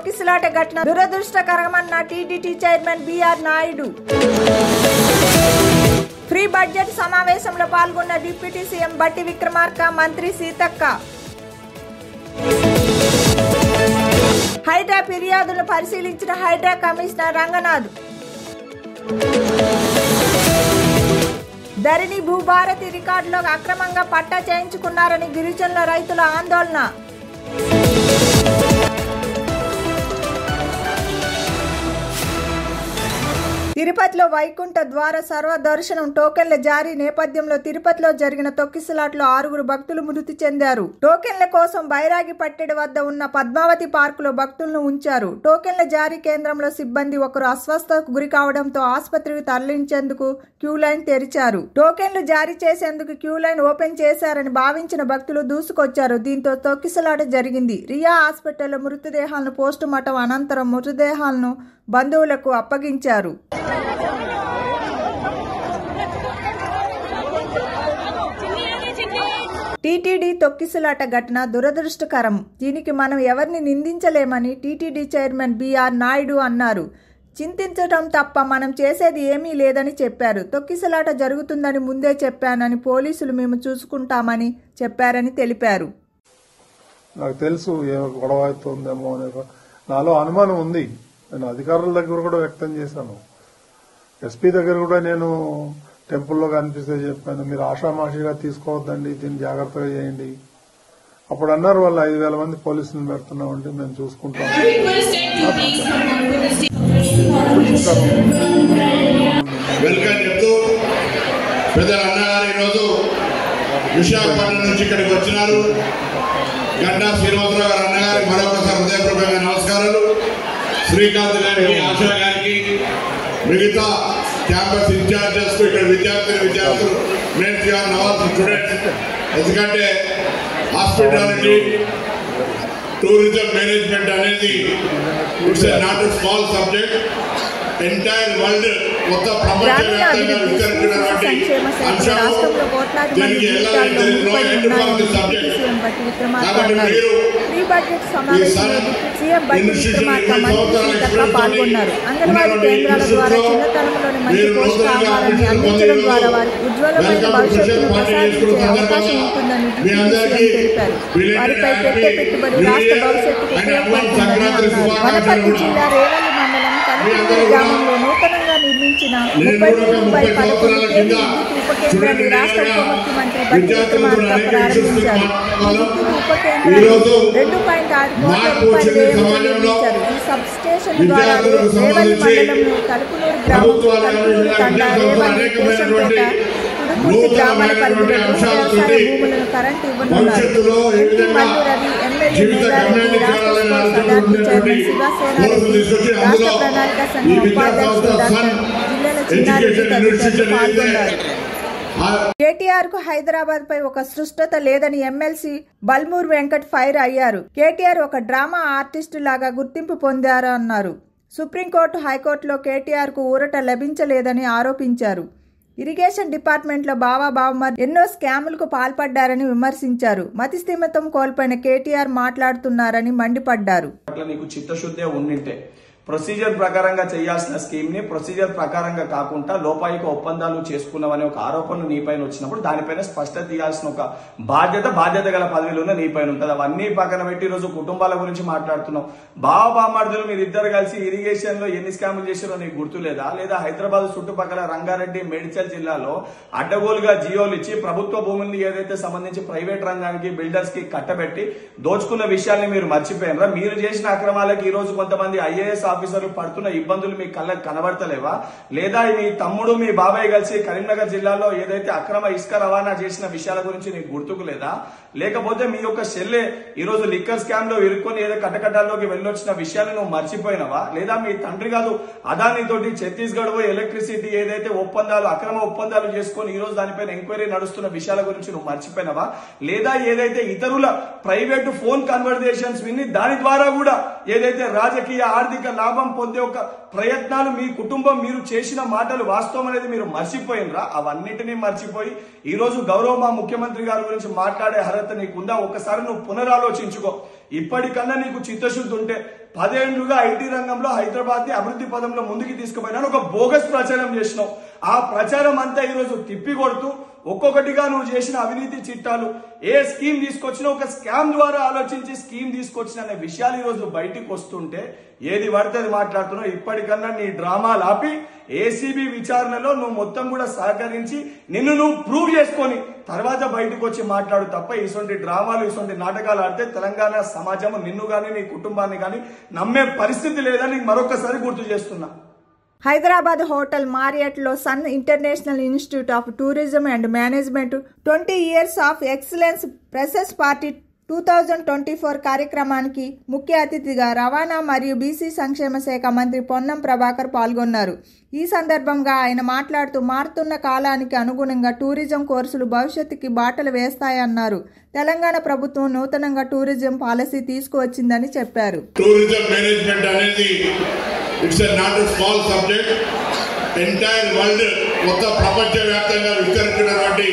తొక్కిసలాట ఘటన దురదృష్టకరమన్న TTD chairman BR Naidu. Pre budget సమావేశంలో పాల్గొన్న డిప్యూటీ సీఎం బట్టి విక్రమార్క, మంత్రి సీతక్క. హైడ్రా ఫిర్యాదులను పరిశీలించిన హైడ్రా కమిషనర్ రంగనాథ్. ధరణి భూభారతి రికార్డులో అక్రమంగా పట్టా చేయించుకున్నారని గిరిజనుల రైతుల ఆందోళన. తిరుపతిలో వైకుంఠ ద్వార సర్వదర్శనం టోకెన్ల జారీ నేపథ్యంలో తిరుపతిలో జరిగిన తొక్కిసలాట్లో 6 భక్తులు మృతి చెందారు. టోకెన్ల కోసం బైరాగి పట్టెడు వద్ద ఉన్న పద్మావతి పార్కులో భక్తులను ఉంచారు. టోకెన్ల జారీ కేంద్రంలో సిబ్బంది ఒకరు అస్వస్థతకు గురి కావడంతో ఆసుపత్రికి తరలించేందుకు క్యూ లైన్ తెరిచారు. టోకెన్లు జారీ చేసేందుకు క్యూ లైన్ ఓపెన్ చేశారని భావించిన భక్తులు దూసుకొచ్చారు. దీంతో తొక్కిసలాట జరిగింది. రియా హాస్పిటల్లో మృతదేహాలను పోస్టుమార్టం అనంతరం మృతదేహాలను బంధువులకు అప్పగించారు. టీటీడీ తొక్కిసలాట ఘటన దురదృష్టకరం. దీనికి మనం ఎవరిని నిందించలేమని టీటీడీ చైర్మన్ బిఆర్ నాయుడు అన్నారు. చింతించడం తప్ప మనం చేసేది ఏమీ లేదని చెప్పారు. తొక్కిసలాట జరుగుతుందని ముందే చెప్పానని, పోలీసులు మేము చూసుకుంటామని చెప్పారని తెలిపారు. నాకు తెలుసు గొడవ అవుతుందేమో అనే నాలో అనుమానం ఉంది. నేను అధికారుల దగ్గర కూడా వ్యక్తం చేశాను. ఎస్పీ దగ్గర కూడా నేను టెంపుల్లో కనిపిస్తే చెప్పాను, మీరు ఆషామాషిగా తీసుకోవద్దండి, దీన్ని జాగ్రత్తగా చేయండి. అప్పుడు అన్నారు వాళ్ళు 5,000 మంది పోలీసులు పెడుతున్నామంటే మేము చూసుకుంటాం. వెల్కమ్ చెప్తూ పెద్దల అన్నగారు ఈరోజు విశాఖపట్నం నుంచి ఇక్కడికి వచ్చినారు. గంటా శ్రీనివాసరావు గారు అన్నగారికి మరొకసారి హృదయపూర్వకమైన నమస్కారాలు. శ్రీకాంత్ గారికి, ఆశా గారికి, మిగతా క్యాంపస్ ఇన్ఛార్జెస్, ఇక్కడ విద్యార్థులు మెయిన్ నవాజ్ స్టూడెంట్స్. ఎందుకంటే హాస్పిటాలిటీ టూరిజం మేనేజ్మెంట్ అనేది it's not a small subject. Entire world మొత్తం ప్రపంచవ్యాప్తంగా విస్తరించినటువంటి అంశాలు. దీనికి కాబట్టి మీరు పాల్గొన్నారు. అంగన్వాడీ కేంద్రాల ద్వారా చిన్నతనంలోని మంచి పోషకాహారాన్ని అందించడం ద్వారా వారికి ఉజ్వలమైన భవిష్యత్తును ప్రసాదించే అవకాశం ఉంటుందని తెలిపారు. వారిపై పెట్టే పెట్టుబడి రాష్ట్ర భవిష్యత్తుకు ఉపయోగపడుతుందని అన్నారు. వనపర్తి జిల్లా రేవల్లి మండలం కనుకూరు గ్రామంలో నూతనంగా నిర్మించిన 33/11 కేవీ విద్యుత్ ఉప కేంద్రాన్ని రాష్ట్ర ఉప ముఖ్యమంత్రి బట్టి విక్రమార్క ప్రారంభించారు. ఈ విద్యుత్ ఉప కేంద్రాన్ని 2.6 కోట్ల రూపాయల వ్యయంతో నిర్మించారు. ఈ సబ్ స్టేషన్ ద్వారా రేవల్లి మండలంలో కలుపునూరు గ్రామం, కలుపునూరు తండా, రేవల్లి, కేశంపేట, తుడుకుర్తి గ్రామాల పరిధిలో వ్యవసాయ భూములను కరెంటు ఇవ్వనున్నారు. ఎంపీ మల్లు రవి, ఎమ్మెల్యే మేఘారెడ్డి, రాష్ట్ర స్పోర్ట్స్ అథారిటీ చైర్మన్ శివసేనారెడ్డి, రాష్ట్ర ప్రణాళిక సంఘం ఉపాధ్యక్షుడు డాక్టర్ జిల్లాల చిన్నారెడ్డి తదితరులు పాల్గొన్నారు. కేటీఆర్ కు హైదరాబాద్ పై ఒక స్పష్టత లేదని ఎమ్మెల్సీ బల్మూర్ వెంకట్ ఫైర్ అయ్యారు. కేటీఆర్ ఒక డ్రామా ఆర్టిస్టు లాగా గుర్తింపు పొందారు అన్నారు. సుప్రీంకోర్టు, హైకోర్టులో కేటీఆర్ కు ఊరట లభించలేదని ఆరోపించారు. ఇరిగేషన్ డిపార్ట్మెంట్లో బావమర్ ఎన్నో స్కాములకు పాల్పడ్డారని విమర్శించారు. మతిస్థిమితం కోల్పోయిన కేటీఆర్ మాట్లాడుతున్నారని మండిపడ్డారు. చిత్తశుద్ధి ఉండింటే ప్రొసీజర్ ప్రకారంగా చేయాల్సిన స్కీమ్ ని ప్రొసీజర్ ప్రకారంగా కాకుండా లోపాయిక ఒప్పందాలు చేసుకున్నామనే ఒక ఆరోపణలు నీపైన వచ్చినప్పుడు దానిపైన స్పష్టత తీయాల్సిన ఒక బాధ్యత గల పదవిలోనే నీపైన ఉంటుంది. అవన్నీ పక్కన పెట్టి ఈ రోజు కుటుంబాల గురించి మాట్లాడుతున్నాం. బావబామర్దులు మీరిద్దరు కలిసి ఇరిగేషన్ లో ఎన్ని స్కాములు చేశారో నీకు గుర్తులేదా? లేదా హైదరాబాద్ చుట్టుపక్కల రంగారెడ్డి, మేడ్చల్ జిల్లాలో అడ్డగోలుగా జియోలు ఇచ్చి ప్రభుత్వ భూముల్ని ఏదైతే సంబంధించి ప్రైవేట్ రంగానికి, బిల్డర్స్ కి కట్టబెట్టి దోచుకున్న విషయాన్ని మీరు మర్చిపోయినరా? మీరు చేసిన అక్రమాలకి ఈ రోజు కొంతమంది ఐఏఎస్ ఆఫీసర్లు పడుతున్న ఇబ్బందులు మీ కళ్ళకు కనబడతలేవా? లేదా మీ తమ్ముడు, మీ బాబాయ్ కలిసి కరీంనగర్ జిల్లాలో ఏదైతే అక్రమ ఇసుక రవాణా చేసిన విషయాల గురించి నీకు గుర్తుకు లేదా? లేకపోతే మీ యొక్క చెల్లె ఈ రోజు లిక్కర్ స్కామ్ లో ఇరుక్కొని ఏదో కటకటాల్లోకి వెళ్ళొచ్చిన విషయాలు నువ్వు మర్చిపోయినవా? లేదా మీ తండ్రి కాదు అదాని తోటి ఛత్తీస్గఢ్ ఎలక్ట్రిసిటీ ఏదైతే ఒప్పందాలు, అక్రమ ఒప్పందాలు చేసుకొని ఈ రోజు దానిపైన ఎంక్వైరీ నడుస్తున్న విషయాల గురించి నువ్వు మర్చిపోయినవా? లేదా ఏదైతే ఇతరుల ప్రైవేటు ఫోన్ కన్వర్జేషన్స్ విని దాని ద్వారా కూడా ఏదైతే రాజకీయ, ఆర్థిక లాభం పొందే ఒక ప్రయత్నాలు మీ కుటుంబం మీరు చేసిన మాటలు వాస్తవం అనేది మీరు మర్చిపోయినరా? అవన్నిటినీ మర్చిపోయి ఈ రోజు గౌరవ మా ముఖ్యమంత్రి గారి గురించి మాట్లాడే అర్హత నీకుందా? ఒకసారి నువ్వు పునరాలోచించుకో. ఇప్పటికన్నా నీకు చిత్తశుద్ధి ఉంటే 10 ఏళ్లుగా ఐటీ రంగంలో హైదరాబాద్ ని అభివృద్ధి పదంలో ముందుకు తీసుకుపోయినా ఒక బోగస్ ప్రచారం చేసినావు. ఆ ప్రచారం అంతా ఈ రోజు తిప్పి కొడుతూ ఒక్కొక్కటిగా నువ్వు చేసిన అవినీతి చిట్టాలు, ఏ స్కీమ్ తీసుకొచ్చినా ఒక స్కామ్ ద్వారా ఆలోచించి స్కీమ్ తీసుకొచ్చిన అనే విషయాలు ఈ రోజు బయటికి వస్తుంటే ఏది పడితే అది మాట్లాడుతున్నావు. ఇప్పటికన్నా నీ డ్రామాలు ఆపి ఏసీబీ విచారణలో నువ్వు మొత్తం కూడా సహకరించి నిన్ను నువ్వు ప్రూవ్ చేసుకొని తర్వాత బయటకు వచ్చి మాట్లాడు తప్ప ఇటువంటి డ్రామాలు ఇటువంటి నాటకాలు ఆడితే తెలంగాణ సమాజం నిన్ను గాని నీ కుటుంబాన్ని గాని నమ్మే పరిస్థితి లేదని మరొకసారి గుర్తు చేస్తున్నా. హైదరాబాద్ హోటల్ మారియట్ లో సన్ international institute of tourism and management 20 years of excellence ప్రెసెస్ పార్టీ 2024 కార్యక్రమానికి ముఖ్య అతిథిగా రవాణా మరియు బీసీ సంక్షేమ శాఖ మంత్రి పొన్నం ప్రభాకర్ పాల్గొన్నారు. ఈ సందర్భంగా ఆయన మాట్లాడుతూ మారుతున్న కాలానికి అనుగుణంగా టూరిజం కోర్సులు భవిష్యత్తుకి బాటలు వేస్తాయన్నారు. తెలంగాణ ప్రభుత్వం నూతనంగా టూరిజం పాలసీ తీసుకువచ్చిందని చెప్పారు. టూరిజం మేనేజ్మెంట్ అనేది it's not a small subject. Entire world మొత్తం ప్రపంచవ్యాప్తంగా విస్తరించినటువంటి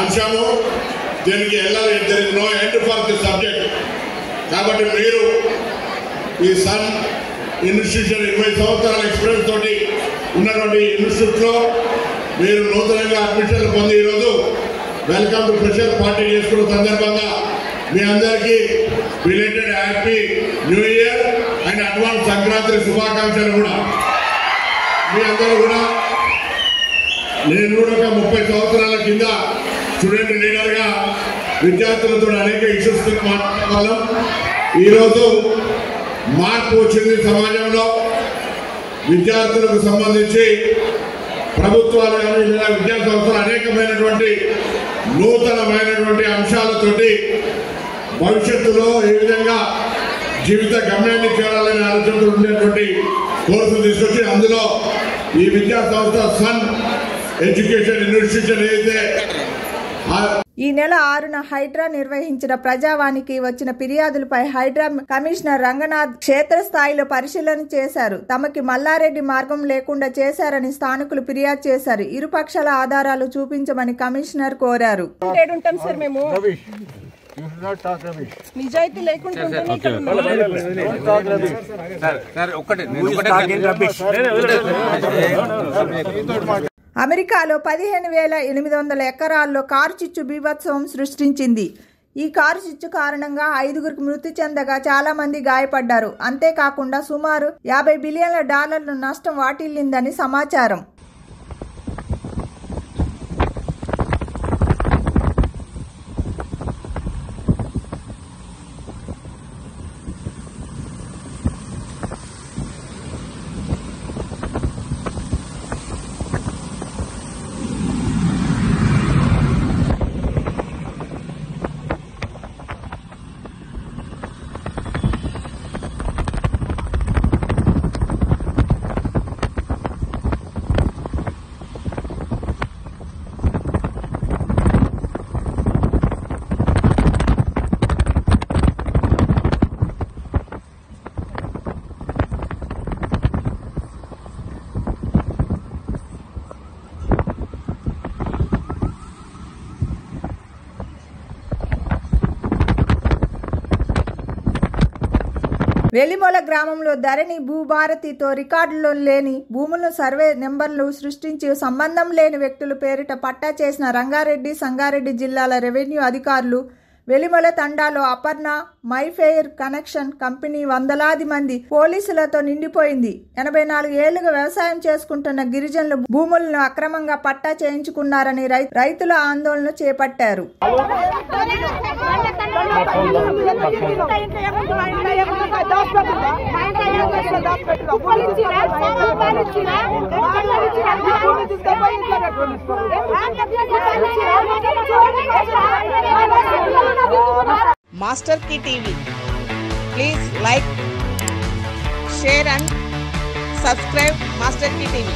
అంశము. దీనికి వెళ్ళాలి, there is no end for the subject. కాబట్టి మీరు ఈ సన్ ఇన్స్టిట్యూషన్ 20 సంవత్సరాల ఎక్స్పీరియన్స్ తోటి ఉన్నటువంటి ఇన్స్టిట్యూట్లో మీరు నూతనంగా అడ్మిషన్లు పొంది ఈరోజు వెల్కమ్ టు ఫ్రెషర్ పార్టీ చేసుకున్న సందర్భంగా మీ అందరికీ belated happy new year and advance Sankranti శుభాకాంక్షలు కూడా. మీ అందరూ కూడా, నేను కూడా ఒక 30 సంవత్సరాల కింద స్టూడెంట్ లీడర్గా విద్యార్థులతో అనేక ఇష్యూస్ మాట్లాడగలం. ఈరోజు మార్పు వచ్చింది సమాజంలో. విద్యార్థులకు సంబంధించి ప్రభుత్వాలు కానీ లేదా విద్యా సంస్థలు అనేకమైనటువంటి నూతనమైనటువంటి అంశాలతోటి భవిష్యత్తులో ఏ విధంగా జీవిత గమ్యాన్ని చేరాలనే ఆలోచనతో ఉండేటువంటి కోర్సులు తీసుకొచ్చి అందులో ఈ విద్యా సంస్థ సన్ ఎడ్యుకేషన్ ఇన్స్టిట్యూషన్ ఏదైతే ఈ నెల 6న హైడ్రా నిర్వహించిన ప్రజావానికి వచ్చిన ఫిర్యాదులపై హైడ్రా కమిషనర్ రంగనాథ్ క్షేత్రస్థాయిలో పరిశీలన చేశారు. తమకి మల్లారెడ్డి మార్గం లేకుండా చేశారని స్థానికులు ఫిర్యాదు చేశారు. ఇరుపక్షాల ఆధారాలు చూపించమని కమిషనర్ కోరారు. నిజాయితీ లేకుండా అమెరికాలో 15,800 ఎకరాల్లో కారు చిచ్చు బీభత్సవం సృష్టించింది. ఈ కారు చిచ్చు కారణంగా 5గురికి మృతి చెందగా చాలా మంది గాయపడ్డారు. అంతేకాకుండా సుమారు $50 బిలియన్ల నష్టం వాటిల్లిందని సమాచారం. వెలిమొల గ్రామంలో ధరణి భూభారతితో రికార్డులో లేని భూములను సర్వే నెంబర్లు సృష్టించి సంబంధం లేని వ్యక్తుల పేరిట పట్టా చేసిన రంగారెడ్డి, సంగారెడ్డి జిల్లాల రెవెన్యూ అధికారులు. వెలిమొల తండాలో అపర్ణ మైఫెయిర్ కనెక్షన్ కంపెనీ వందలాది మంది పోలీసులతో నిండిపోయింది. 84 ఏళ్లుగా వ్యవసాయం చేసుకుంటున్న గిరిజనులు భూములను అక్రమంగా పట్టా చేయించుకున్నారని రైతుల ఆందోళన చేపట్టారు. Master Key TV. Please like, share and subscribe Master Key TV.